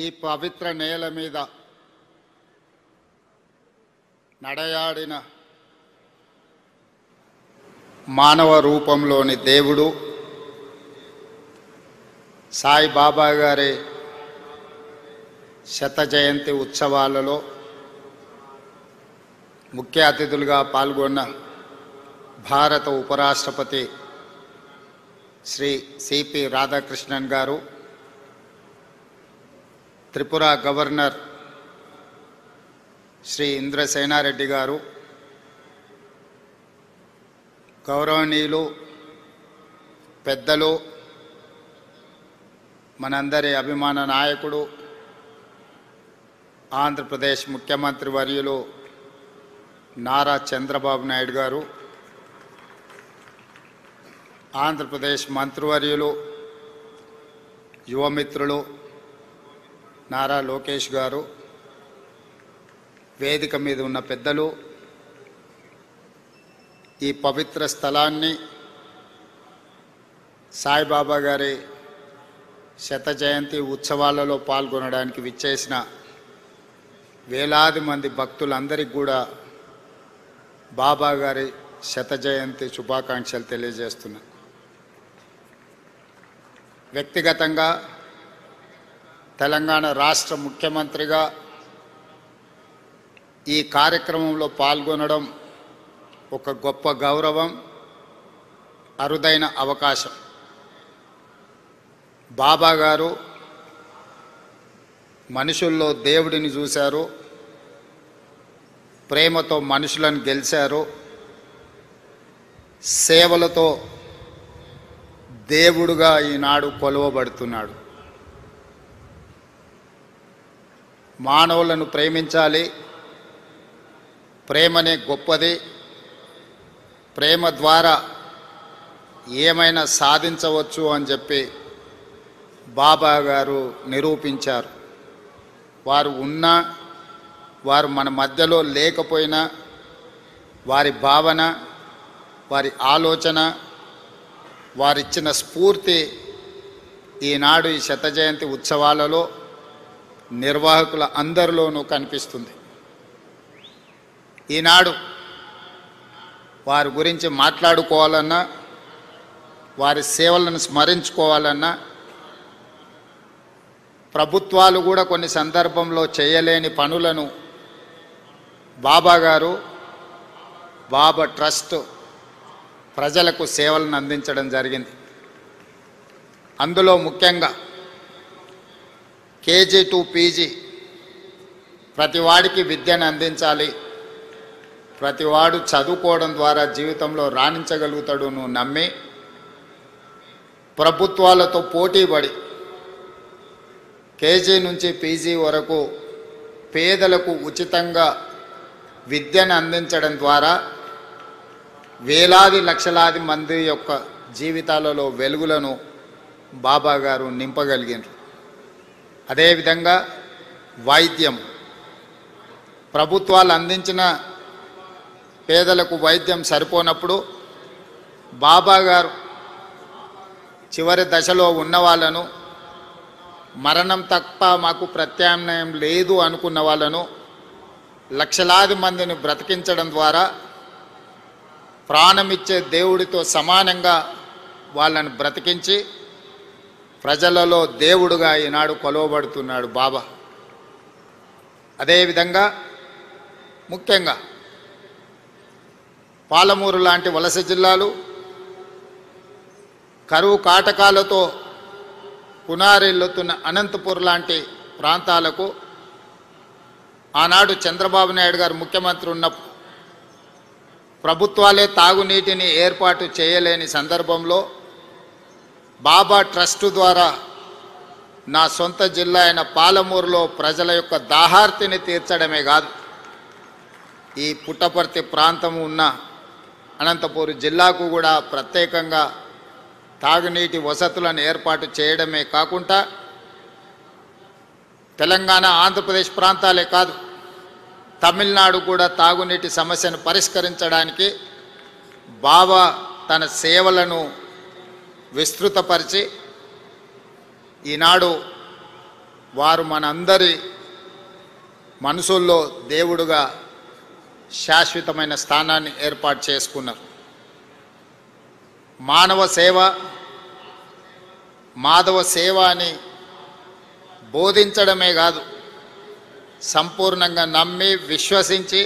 ఈ పవిత్ర నేల మీద నడయాడిన మానవ రూపంలోని దేవుడు సాయిబాబా గారి శత జయంతి ఉత్సవాలలో ముఖ్య అతిథులుగా పాల్గొన్న భారత ఉపరాష్ట్రపతి శ్రీ సిపి రాధాకృష్ణన్ గారు, త్రిపుర గవర్నర్ శ్రీ ఇంద్రసేనారెడ్డి గారు, గౌరవనీయులు పెద్దలు, మనందరి అభిమాన నాయకుడు ఆంధ్రప్రదేశ్ ముఖ్యమంత్రి వర్యులు నారా చంద్రబాబు నాయుడు గారు, ఆంధ్రప్రదేశ్ మంత్రివర్యులు యువమిత్రులు నారా లోకేష్ గారు, వేదిక మీద ఉన్న పెద్దలు, ఈ పవిత్ర స్థలాన్ని సాయిబాబా గారి శత జయంతి ఉత్సవాలలో పాల్గొనడానికి విచ్చేసిన వేలాది మంది భక్తులందరికీ కూడా బాబా గారి శత జయంతి శుభాకాంక్షలు తెలియజేస్తున్నా. వ్యక్తిగతంగా తెలంగాణ రాష్ట్ర ముఖ్యమంత్రిగా ఈ కార్యక్రమంలో పాల్గొనడం ఒక గొప్ప గౌరవం, అరుదైన అవకాశం. బాబా గారు మనుషుల్లో దేవుడిని చూశారు, ప్రేమతో మనుషులను గెలిచారు, సేవలతో దేవుడుగా ఈనాడు కొలువబడుతున్నాడు. మానవులను ప్రేమించాలి, ప్రేమనే గొప్పది, ప్రేమ ద్వారా ఏమైనా సాధించవచ్చు అని చెప్పి బాబా గారు నిరూపించారు. వారు ఉన్నా, వారు మన మధ్యలో లేకపోయినా, వారి భావన, వారి ఆలోచన, వారిచ్చిన స్ఫూర్తి ఈనాడు ఈ శత జయంతి ఉత్సవాలలో నిర్వాహకుల అందరిలోనూ కనిపిస్తుంది. ఈనాడు వారి గురించి మాట్లాడుకోవాలన్నా, వారి సేవలను స్మరించుకోవాలన్నా, ప్రభుత్వాలు కూడా కొన్ని సందర్భంలో చేయలేని పనులను బాబా గారు, బాబా ట్రస్ట్ ప్రజలకు సేవలను అందించడం జరిగింది. అందులో ముఖ్యంగా కేజీ టు పీజీ ప్రతివాడికి విద్యను అందించాలి, ప్రతివాడు చదువుకోవడం ద్వారా జీవితంలో రాణించగలుగుతాడు నువ్వు నమ్మి ప్రభుత్వాలతో పోటీపడి కేజీ నుంచి పీజీ వరకు పేదలకు ఉచితంగా విద్యను అందించడం ద్వారా వేలాది లక్షలాది మంది యొక్క జీవితాలలో వెలుగులను బాబా గారు నింపగలిగారు. అదేవిధంగా వైద్యం, ప్రభుత్వాలు అందించిన పేదలకు వైద్యం సరిపోనప్పుడు బాబా గారు చివరి దశలో ఉన్న వాళ్ళను, మరణం తప్ప మాకు ప్రత్యామ్నాయం లేదు అనుకున్న వాళ్ళను లక్షలాది మందిని బ్రతికించడం ద్వారా ప్రాణమిచ్చే దేవుడితో సమానంగా వాళ్ళని బ్రతికించి ప్రజలలో దేవుడుగా ఈనాడు కొలవబడుతున్నాడు బాబా. అదేవిధంగా ముఖ్యంగా పాలమూరు లాంటి వలస జిల్లాలు కరువు కాటకాలతో పునారెల్లుతున్న అనంతపూర్ లాంటి ప్రాంతాలకు ఆనాడు చంద్రబాబు నాయుడు గారు ముఖ్యమంత్రి ఉన్నప్పుడు ప్రభుత్వాలే తాగునీటిని ఏర్పాటు చేయలేని సందర్భంలో బాబా ట్రస్టు ద్వారా నా సొంత జిల్లా అయిన పాలమూరులో ప్రజల యొక్క దాహార్తిని తీర్చడమే కాదు, ఈ పుట్టపర్తి ప్రాంతం ఉన్న అనంతపూర్ జిల్లాకు కూడా ప్రత్యేకంగా తాగునీటి వసతులను ఏర్పాటు చేయడమే కాకుండా తెలంగాణ ఆంధ్రప్రదేశ్ ప్రాంతాలే కాదు, తమిళనాడు కూడా తాగునీటి సమస్యను పరిష్కరించడానికి బాబా తన సేవలను విస్తృతపరిచి ఈనాడు వారు మనందరి మనసుల్లో దేవుడుగా శాశ్వతమైన స్థానాన్ని ఏర్పాటు చేసుకున్నారు. మాధవ సేవ అని బోధించడమే కాదు, సంపూర్ణంగా నమ్మి విశ్వసించి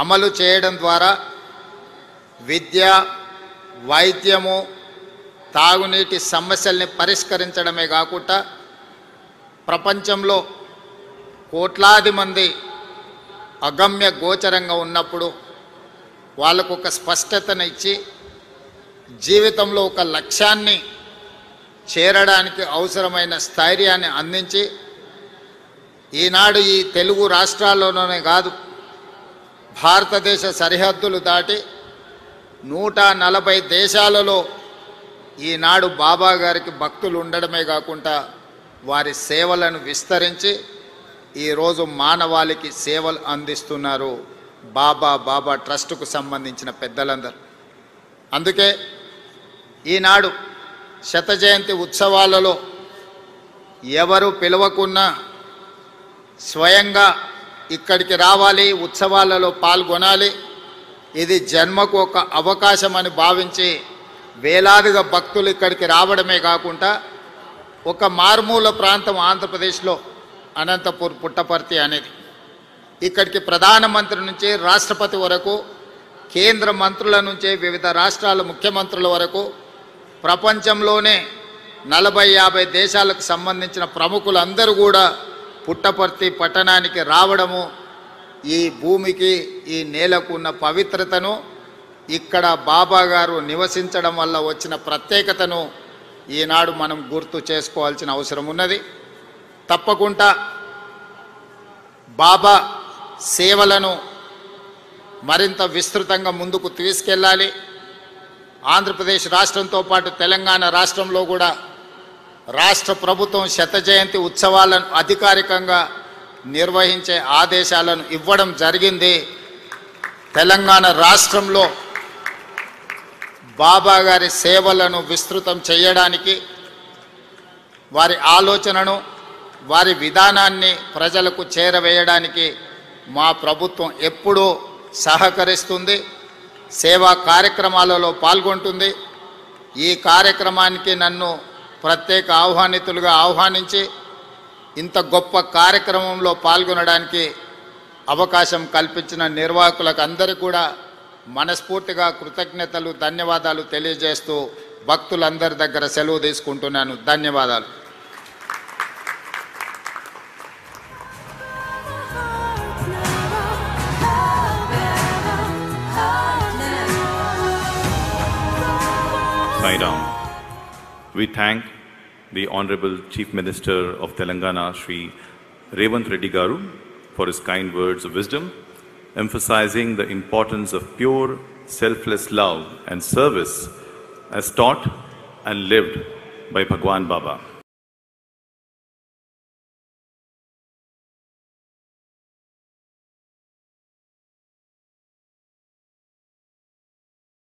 అమలు చేయడం ద్వారా విద్య, వైద్యము, తాగునీటి సమస్యల్ని పరిష్కరించడమే కాకుండా ప్రపంచంలో కోట్లాది మంది అగమ్య గోచరంగా ఉన్నప్పుడు వాళ్ళకు ఒక స్పష్టతను ఇచ్చి జీవితంలో ఒక లక్ష్యాన్ని చేరడానికి అవసరమైన స్థైర్యాన్ని అందించి ఈనాడు ఈ తెలుగు రాష్ట్రాల్లోనే కాదు, భారతదేశ సరిహద్దులు దాటి 140 దేశాలలో ఈనాడు బాబా గారికి భక్తులు ఉండడమే కాకుండా వారి సేవలను విస్తరించి ఈరోజు మానవాళికి సేవలు అందిస్తున్నారు బాబా ట్రస్టుకు సంబంధించిన పెద్దలందరూ. అందుకే ఈనాడు శత జయంతి ఉత్సవాలలో ఎవరు పిలవకున్నా స్వయంగా ఇక్కడికి రావాలి, ఉత్సవాలలో పాల్గొనాలి. ఇది జన్మకు ఒక అవకాశం అని భావించి వేలాదిగా భక్తులు ఇక్కడికి రావడమే కాకుండా ఒక మారుమూల ప్రాంతం ఆంధ్రప్రదేశ్లో అనంతపూర్ పుట్టపర్తి అనేది, ఇక్కడికి ప్రధానమంత్రి నుంచి రాష్ట్రపతి వరకు, కేంద్ర మంత్రుల నుంచి వివిధ రాష్ట్రాల ముఖ్యమంత్రుల వరకు, ప్రపంచంలోనే 40-50 దేశాలకు సంబంధించిన ప్రముఖులందరూ కూడా పుట్టపర్తి పట్టణానికి రావడము ఈ భూమికి, ఈ నేలకు ఉన్న పవిత్రతను, ఇక్కడ బాబా గారు నివసించడం వల్ల వచ్చిన ప్రత్యేకతను ఈనాడు మనం గుర్తు చేసుకోవాల్సిన అవసరం ఉన్నది. తప్పకుండా బాబా సేవలను మరింత విస్తృతంగా ముందుకు తీసుకెళ్ళాలి. ఆంధ్రప్రదేశ్ రాష్ట్రంతో పాటు తెలంగాణ రాష్ట్రంలో కూడా రాష్ట్ర ప్రభుత్వం శత జయంతి ఉత్సవాలను అధికారికంగా నిర్వహించే ఆదేశాలను ఇవ్వడం జరిగింది. తెలంగాణ రాష్ట్రంలో బాబా గారి సేవలను విస్తృతం చేయడానికి, వారి ఆలోచనను, వారి విధానాన్ని ప్రజలకు చేరవేయడానికి మా ప్రభుత్వం ఎప్పుడూ సహకరిస్తుంది, సేవా కార్యక్రమాలలో పాల్గొంటుంది. ఈ కార్యక్రమానికి నన్ను ప్రత్యేక ఆహ్వానితులుగా ఆహ్వానించి ఇంత గొప్ప కార్యక్రమంలో పాల్గొనడానికి అవకాశం కల్పించిన నిర్వాహకులకు అందరికీ కూడా మనస్ఫూర్తిగా కృతజ్ఞతలు, ధన్యవాదాలు తెలియజేస్తూ భక్తులందరి దగ్గర సెలవు తీసుకుంటున్నాను. ధన్యవాదాలు. Sai Ram. We thank the Honorable Chief Minister of Telangana, Shri Revanth Reddy Garu, for his kind words of wisdom, emphasizing the importance of pure, selfless love and service as taught and lived by Bhagwan Baba.